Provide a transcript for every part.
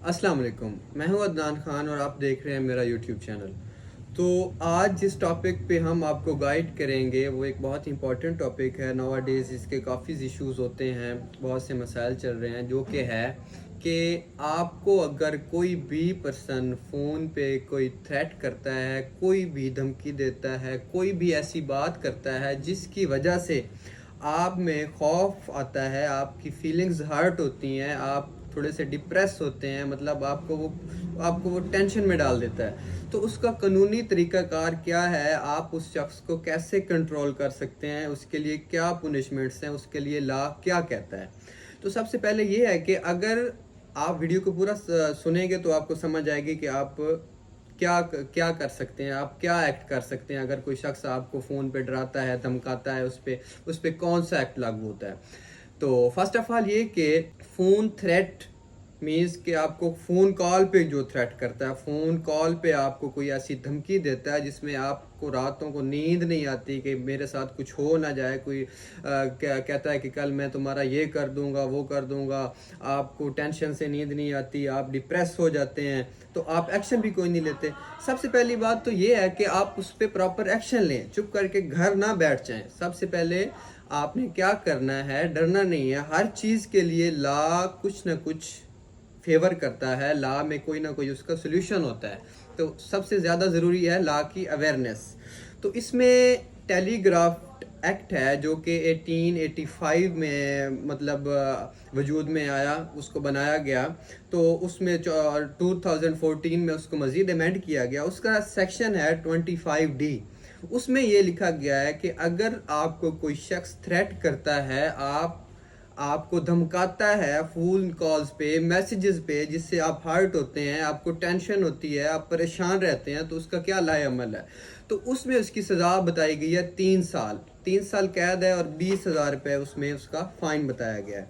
अस्सलाम वालेकुम, मैं हूं अदनान खान और आप देख रहे हैं मेरा यूट्यूब चैनल। तो आज जिस टॉपिक पे हम आपको गाइड करेंगे वो एक बहुत इंपॉर्टेंट टॉपिक है। नाउ डेज़ इसके काफ़ी इश्यूज़ होते हैं, बहुत से मसाइल चल रहे हैं, जो कि है कि आपको अगर कोई भी पर्सन फ़ोन पे कोई थ्रेट करता है, कोई भी धमकी देता है, कोई भी ऐसी बात करता है जिसकी वजह से आप में खौफ आता है, आपकी फीलिंग्स हर्ट होती हैं, आप थोड़े से डिप्रेस होते हैं, मतलब आपको वो टेंशन में डाल देता है, तो उसका कानूनी तरीक़ाकार क्या है, आप उस शख्स को कैसे कंट्रोल कर सकते हैं, उसके लिए क्या पुनिशमेंट्स हैं, उसके लिए लॉ क्या कहता है। तो सबसे पहले ये है कि अगर आप वीडियो को पूरा सुनेंगे तो आपको समझ आएगी कि आप क्या क्या कर सकते हैं, आप क्या एक्ट कर सकते हैं। अगर कोई शख्स आपको फ़ोन पे डराता है, धमकाता है, उस पे कौन सा एक्ट लागू होता है। तो फर्स्ट ऑफ ऑल ये कि फ़ोन थ्रेट मीन्स कि आपको फ़ोन कॉल पे जो थ्रेट करता है, फ़ोन कॉल पे आपको कोई ऐसी धमकी देता है जिसमें आपको रातों को नींद नहीं आती कि मेरे साथ कुछ हो ना जाए, कोई क्या कहता है कि कल मैं तुम्हारा ये कर दूंगा, वो कर दूंगा, आपको टेंशन से नींद नहीं आती, आप डिप्रेस हो जाते हैं, तो आप एक्शन भी कोई नहीं लेते। सबसे पहली बात तो ये है कि आप उस पर प्रॉपर एक्शन लें, चुप करके घर ना बैठ जाएं। सबसे पहले आपने क्या करना है, डरना नहीं है। हर चीज़ के लिए लॉ कुछ ना कुछ फेवर करता है, लॉ में कोई ना कोई उसका सोल्यूशन होता है। तो सबसे ज़्यादा ज़रूरी है लॉ की अवेयरनेस। तो इसमें टेलीग्राफ एक्ट है जो कि 1885 में मतलब वजूद में आया, उसको बनाया गया। तो उसमें 2014 में उसको मज़ीद अमेंड किया गया। उसका सेक्शन है 25D। उसमें ये लिखा गया है कि अगर आपको कोई शख्स थ्रेट करता है, आपको धमकाता है फ़ोन कॉल्स पे, मैसेजेस पे, जिससे आप हर्ट होते हैं, आपको टेंशन होती है, आप परेशान रहते हैं, तो उसका क्या लाए अमल है। तो उसमें उसकी सज़ा बताई गई है 3 साल कैद है और 20,000 रुपये उसमें उसका फ़ाइन बताया गया है।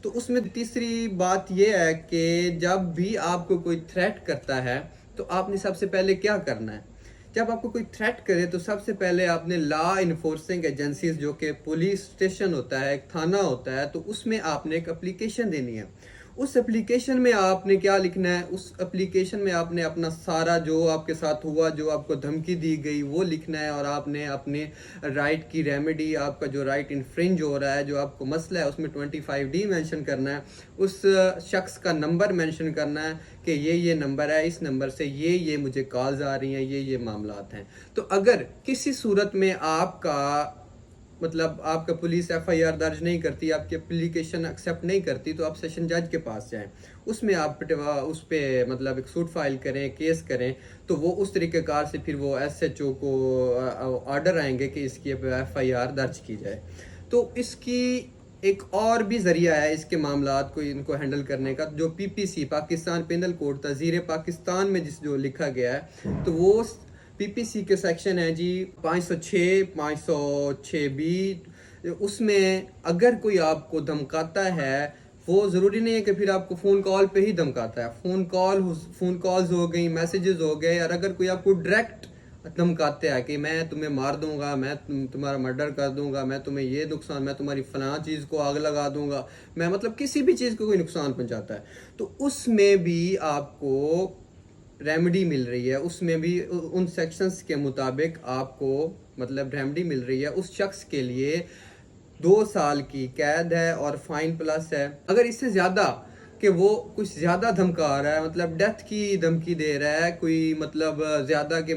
तो उसमें तीसरी बात यह है कि जब भी आपको कोई थ्रेट करता है तो आपने सबसे पहले क्या करना है। जब आपको कोई थ्रेट करे तो सबसे पहले आपने लॉ इन्फोर्सिंग एजेंसीज, जो कि पुलिस स्टेशन होता है, एक थाना होता है, तो उसमें आपने एक एप्लीकेशन देनी है। उस एप्लीकेशन में आपने क्या लिखना है, उस एप्लीकेशन में आपने अपना सारा जो आपके साथ हुआ, जो आपको धमकी दी गई, वो लिखना है। और आपने अपने राइट की रेमेडी, आपका जो राइट इन्फ्रिंज हो रहा है, जो आपको मसला है, उसमें 25D मेंशन करना है। उस शख्स का नंबर मेंशन करना है कि ये नंबर है, इस नंबर से ये मुझे कॉल्स आ रही हैं, ये मामलात हैं। तो अगर किसी सूरत में आपका पुलिस FIR दर्ज नहीं करती, आपकी एप्लीकेशन एक्सेप्ट नहीं करती, तो आप सेशन जज के पास जाएं। उसमें आप उस पर मतलब एक सूट फाइल करें, केस करें, तो वो उस तरीक़ेकार से फिर वो SHO को ऑर्डर आएंगे कि इसकी FIR दर्ज की जाए। तो इसकी एक और भी ज़रिया है इसके मामलात को इनको हैंडल करने का, जो PPC पाकिस्तान पेनल कोड तज़ीर पाकिस्तान में जो लिखा गया है, तो वो PPC के सेक्शन है जी 506, 506B। उसमें अगर कोई आपको धमकाता है, वो ज़रूरी नहीं है कि फिर आपको फ़ोन कॉल पे ही धमकाता है। फ़ोन कॉल्स हो गई, मैसेजेस हो गए, और अगर कोई आपको डायरेक्ट धमकाते हैं कि मैं तुम्हें मार दूंगा, मैं तुम्हारा मर्डर कर दूंगा, मैं तुम्हें ये नुकसान, मैं तुम्हारी फलां चीज़ को आग लगा दूंगा, मैं मतलब किसी भी चीज़ को कोई नुकसान पहुंचाता है, तो उसमें भी आपको रेमेडी मिल रही है। उसमें भी उन सेक्शंस के मुताबिक आपको मतलब रेमेडी मिल रही है। उस शख्स के लिए 2 साल की कैद है और फाइन प्लस है। अगर इससे ज़्यादा कि वो कुछ ज़्यादा धमका रहा है, मतलब डेथ की धमकी दे रहा है, कोई मतलब ज़्यादा कि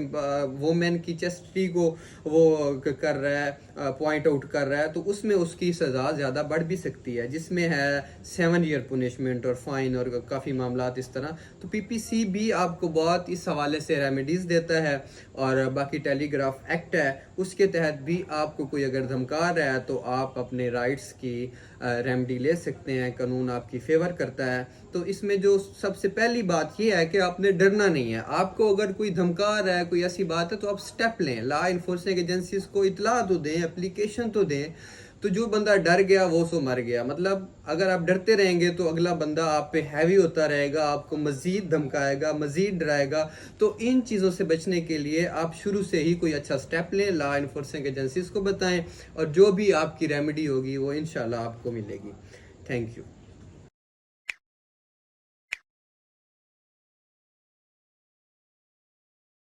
वोमेन की चेस्टी को वो कर रहा है, पॉइंट आउट कर रहा है, तो उसमें उसकी सज़ा ज़्यादा बढ़ भी सकती है, जिसमें है 7 ईयर पुनिशमेंट और फाइन और काफ़ी मामलात इस तरह। तो PPC भी आपको बहुत इस हवाले से रेमेडीज़ देता है। और बाकी टेलीग्राफ एक्ट है, उसके तहत भी आपको कोई अगर धमका रहा है तो आप अपने राइट्स की रेमेडी ले सकते हैं, कानून आपकी फेवर करता है। तो इसमें जो सबसे पहली बात ये है कि आपने डरना नहीं है। आपको अगर कोई धमका रहा है, कोई ऐसी बात है, तो आप स्टेप लें, लॉ इन्फोर्सिंग एजेंसीज को इतला तो दें, एप्लीकेशन तो दें। तो जो बंदा डर गया वो सो मर गया। मतलब अगर आप डरते रहेंगे तो अगला बंदा आप पे हैवी होता रहेगा, आपको मजीद धमकाएगा, मजीद डराएगा। तो इन चीज़ों से बचने के लिए आप शुरू से ही कोई अच्छा स्टेप लें, लॉ इन्फोर्सिंग एजेंसीज को बताएं, और जो भी आपकी रेमेडी होगी वो इंशाल्लाह आपको मिलेगी। Thank you.